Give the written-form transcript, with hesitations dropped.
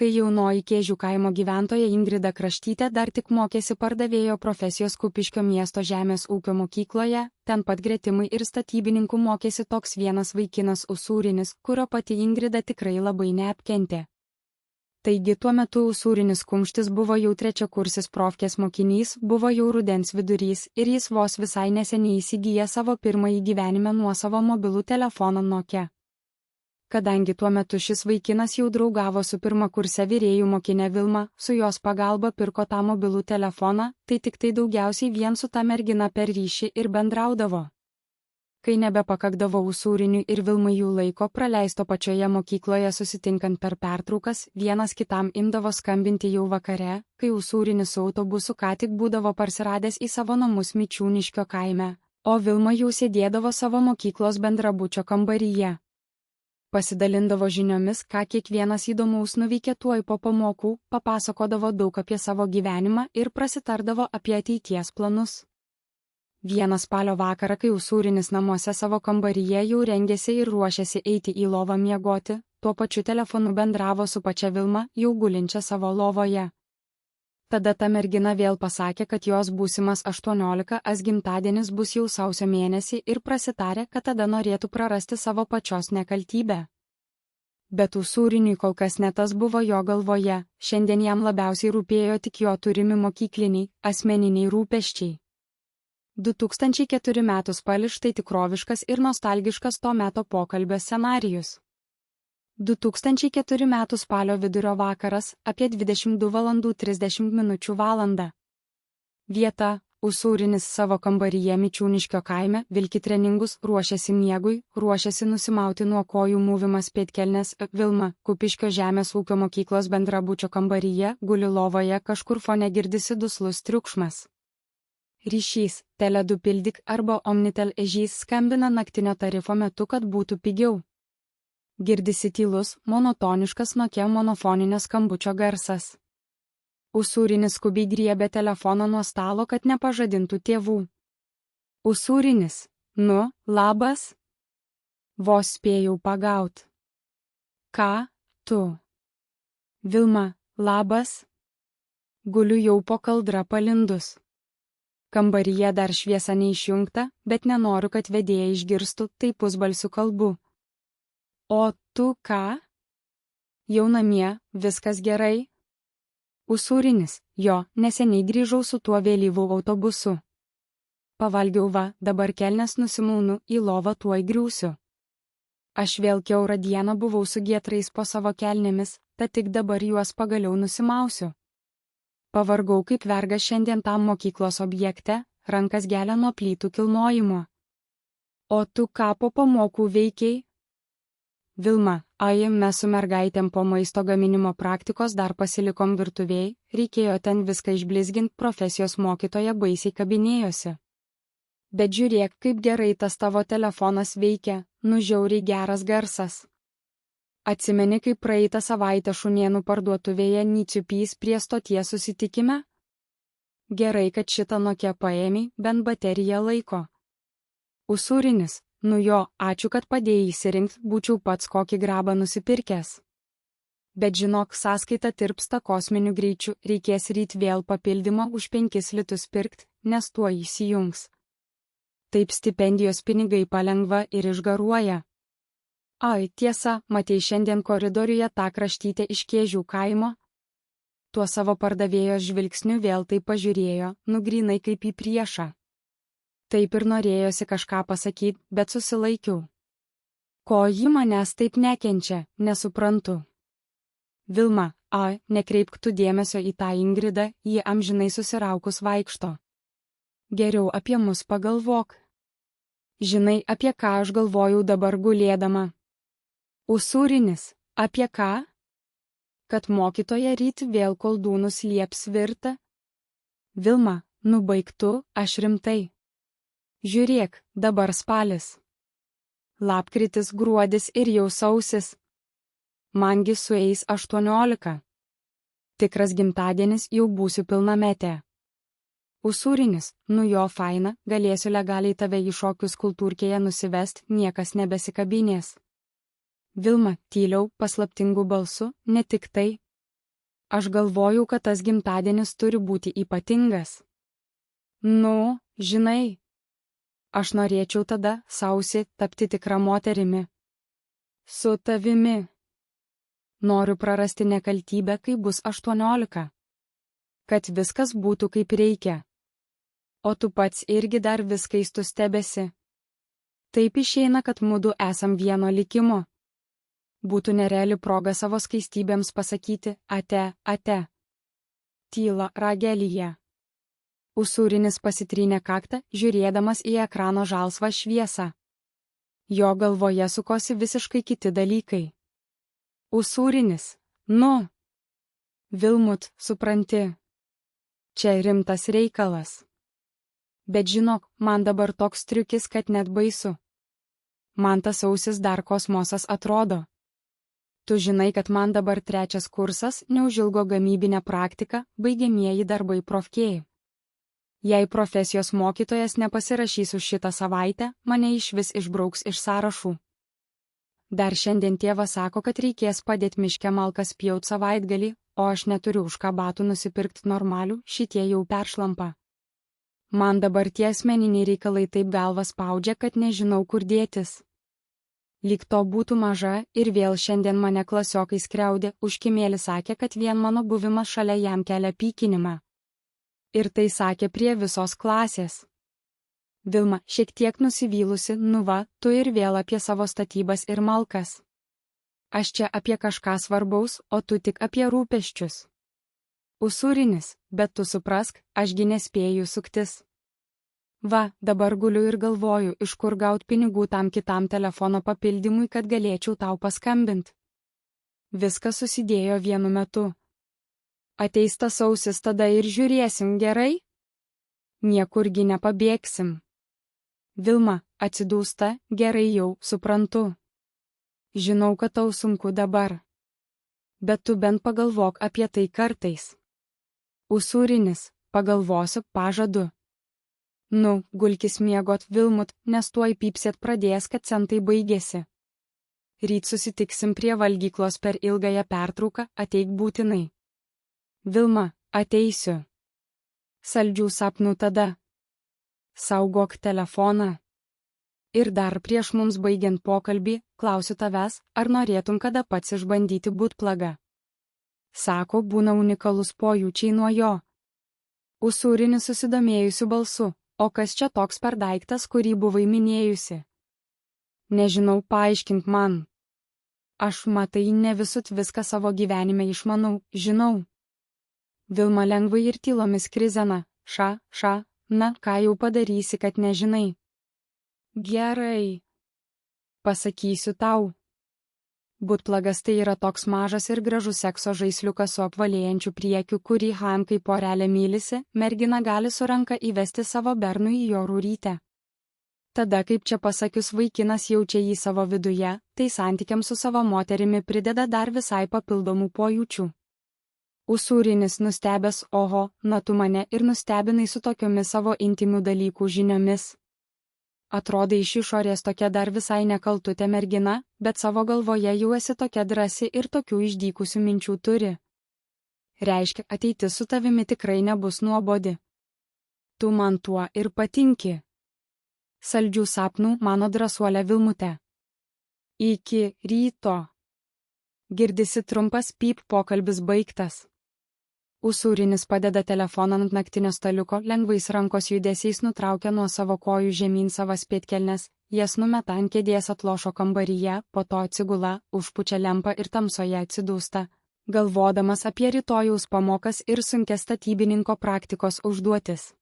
kai jaunoji Kėžių kaimo gyventoja Ingrida Kraštytė dar tik mokėsi pardavėjo profesijos Kupiškio miesto žemės ūkio mokykloje, ten pat gretimai ir statybininkų mokėsi toks vienas vaikinas Usūrinis, kurio pati Ingrida tikrai labai neapkentė. Taigi tuo metu Usūrinis kumštis buvo jau trečiakursis profkės mokinys, buvo jau rudens vidurys ir jis vos visai neseniai įsigiję savo pirmąjį gyvenime nuosavą mobilų telefoną Nokia. Kadangi tuo metu šis vaikinas jau draugavo su pirmakurse virėjų mokinė Vilma, su jos pagalba pirko tą mobilų telefoną, tai tik tai daugiausiai vien su ta mergina per ryšį ir bendraudavo. Kai nebepakakdavo Usūriniui ir Vilmai jų laiko praleisto pačioje mokykloje susitinkant per pertraukas, vienas kitam imdavo skambinti jau vakare, kai Usūrinis su autobusu ką tik būdavo parsiradęs į savo namus Mičiūniškio kaime, o Vilma jau sėdėdavo savo mokyklos bendrabučio kambaryje. Pasidalindavo žiniomis, ką kiekvienas įdomaus nuveikė tuoj po pamokų, papasakodavo daug apie savo gyvenimą ir prasitardavo apie ateities planus. Vieną spalio vakarą, kai Usūrinis namuose savo kambaryje jau rengėsi ir ruošėsi eiti į lovą miegoti, tuo pačiu telefonu bendravo su pačia Vilma, jau gulinčia savo lovoje. Tada ta mergina vėl pasakė, kad jos būsimas 18 gimtadienis bus jau sausio mėnesį ir prasitarė, kad tada norėtų prarasti savo pačios nekaltybę. Bet Usūriniui kol kas ne tas buvo jo galvoje, šiandien jam labiausiai rūpėjo tik jo turimi mokykliniai, asmeniniai rūpesčiai. 2004 metų spalis štai tikroviškas ir nostalgiškas to meto pokalbio scenarijus. 2004 metų spalio vidurio vakaras, apie 22:30 valandą. Vieta – Usūrinis savo kambaryje Mičiūniškio kaime, vilki treningus, ruošiasi miegui, ruošiasi nusimauti nuo kojų mūvimas pėdkelnes, Vilma, Kupiškio žemės ūkio mokyklos bendrabučio kambaryje, guli lovoje, kažkur fone girdisi duslus triukšmas. Ryšys, Tele2 pildyk arba Omnitel ežys skambina naktinio tarifo metu, kad būtų pigiau. Girdisi tylus, monotoniškas Nokia monofoninio skambučio garsas. Usūrinis skubiai griebė telefoną nuo stalo, kad nepažadintų tėvų. Usūrinis, nu, labas? Vos spėjau pagaut. Ką, tu? Vilma, labas? Guliu jau po kaldra palindus. Kambaryje dar šviesa neišjungta, bet nenoriu, kad vedėja išgirstų, tai pusbalsiu kalbu. O tu ką? Jau namie, viskas gerai? Usūrinis, jo, neseniai grįžau su tuo vėlyvu autobusu. Pavalgiau va, dabar kelnes nusimaunu, į lovą tuoj griūsiu. Aš vėl kiaurą dieną buvau su gietrais po savo kelnėmis, tad tik dabar juos pagaliau nusimausiu. Pavargau kaip vergas šiandien tam mokyklos objekte, rankas gelia nuo plytų kilnojimo. O tu ką po pamokų veikiai? Vilma, mes su mergaitėm po maisto gaminimo praktikos dar pasilikom virtuvėj, reikėjo ten viską išblizgint, profesijos mokytoja baisiai kabinėjosi. Bet žiūrėk, kaip gerai tas tavo telefonas veikia, žiauriai geras garsas. Atsimeni, kaip praeitą savaitę šunėnų parduotuvėje Niciupys prie stoties susitikime? Gerai, kad šitą Nokia paėmei, bent bateriją laiko. Usūrinis. Jo, ačiū, kad padėjai įsirinkti, būčiau pats kokį grabą nusipirkęs. Bet žinok, sąskaita tirpsta kosminiu greičiu, reikės ryt vėl papildymo už 5 litus pirkt, nes tuo įsijungs. Taip stipendijos pinigai palengva ir išgaruoja. Ai, tiesa, matei šiandien koridoriuje tą Kraštytę iš Kėžių kaimo? Tuo savo pardavėjos žvilgsniu vėl tai pažiūrėjo, nugrynai kaip į priešą. Taip ir norėjosi kažką pasakyti, bet susilaikiau. Ko ji manęs taip nekenčia, nesuprantu. Vilma, nekreipk tu dėmesio į tą Ingridą, ji amžinai susiraukus vaikšto. Geriau apie mus pagalvok. Žinai, apie ką aš galvojau dabar gulėdama? Usūrinis, apie ką? Kad mokytoja ryt vėl koldūnus lieps virta? Vilma, baigtu, aš rimtai. Žiūrėk, dabar spalis. Lapkritis, gruodis ir jau sausis. Mangi sueis 18. Tikras gimtadienis, jau būsiu pilnametė. Usūrinis, jo faina, galėsiu legaliai tave į šokius kultūrkėje nusivest, niekas nebesikabinės. Vilma, tyliau, paslaptingu balsu, ne tik tai. Aš galvojau, kad tas gimtadienis turi būti ypatingas. Nu, žinai, aš norėčiau tada, sausį, tapti tikra moterimi. Su tavimi. Noriu prarasti nekaltybę, kai bus 18. Kad viskas būtų kaip reikia. O tu pats irgi dar viskais tu stebėsi. Taip išeina, kad mudu esam vieno likimo. Būtų nereali proga savo skaistybėms pasakyti ate, ate. Tyla ragelyje. Usūrinis pasitrynė kaktą, žiūrėdamas į ekrano žalsvą šviesą. Jo galvoje sukosi visiškai kiti dalykai. Usūrinis, nu. Vilmut, supranti. Čia rimtas reikalas. Bet žinok, man dabar toks triukis, kad net baisu. Man tas ausis dar kosmosas atrodo. Tu žinai, kad man dabar 3 kursas, neužilgo gamybinė praktika, baigiamieji darbai profkėjai. Jei profesijos mokytojas nepasirašys už šitą savaitę, mane išvis išbrauks iš sąrašų. Dar šiandien tėvas sako, kad reikės padėti miške malkas pjaut savaitgalį, o aš neturiu už ką batų nusipirkti normalių, šitie jau peršlampa. Man dabar tie asmeniniai reikalai taip galvą spaudžia, kad nežinau, kur dėtis. Lyg to būtų maža ir vėl šiandien mane klasiokai skriaudė, užkimėlį sakė, kad vien mano buvimas šalia jam kelia pykinimą. Ir tai sakė prie visos klasės. Vilma, šiek tiek nusivylusi, nu va, tu ir vėl apie savo statybas ir malkas. Aš čia apie kažką svarbaus, o tu tik apie rūpesčius. Usūrinis, bet tu suprask, ašgi nespėju suktis. Va, dabar guliu ir galvoju, iš kur gaut pinigų tam kitam telefono papildymui, kad galėčiau tau paskambint. Viskas susidėjo vienu metu. Ateis tas sausis, tada ir žiūrėsim, gerai? Niekurgi nepabėgsim. Vilma, atsidūsta, gerai jau, suprantu. Žinau, kad tau sunku dabar. Bet tu bent pagalvok apie tai kartais. Usūrinis, pagalvosiu, pažadu. Nu, gulkis miegot, Vilmut, nes tuoj pypsėt pradės, kad centai baigėsi. Ryt susitiksim prie valgyklos per ilgąją pertrauką, ateik būtinai. Vilma, ateisiu. Saldžių sapnų tada. Saugok telefoną. Ir dar prieš mums baigiant pokalbį, klausiu tavęs, ar norėtum kada pats išbandyti butplagą. Sako, būna unikalus pojūčiai nuo jo. Usūrinis susidomėjusiu balsu. O kas čia toks per daiktas, kurį buvai minėjusi? Nežinau, paaiškink man. Aš matai ne visut viską savo gyvenime išmanau, žinau. Vilma lengvai ir tylomis krizena, ša, na, ką jau padarysi, kad nežinai. Gerai. Pasakysiu tau. Butplagas tai yra toks mažas ir gražus sekso žaisliukas su apvalėjančiu priekiu, kurį ham kaip porelė mylisi, mergina gali su ranka įvesti savo bernui į jo rūrytę. Tada, kaip čia pasakius, vaikinas jaučia jį savo viduje, tai santykiams su savo moterimi prideda dar visai papildomų pojūčių. Usūrinis nustebęs, oho, na tu mane ir nustebinai su tokiomis savo intimių dalykų žiniomis. Atrodai iš išorės tokia dar visai nekaltutė mergina, bet savo galvoje jau esi tokia drąsi ir tokių išdykusių minčių turi. Reiškia, ateitis su tavimi tikrai nebus nuobodi. Tu man tuo ir patinki. Saldžių sapnų, mano drąsuolė Vilmute. Iki ryto. Girdisi trumpas pyp, pokalbis baigtas. Usūrinis padeda telefoną ant naktinio staliuko, lengvais rankos judesiais nutraukia nuo savo kojų žemyn savas pėdkelnes, jas numeta ant kėdės atlošo kambaryje, po to atsigula, užpučia lempą ir tamsoje atsidūsta, galvodamas apie rytojaus pamokas ir sunkias statybininko praktikos užduotis.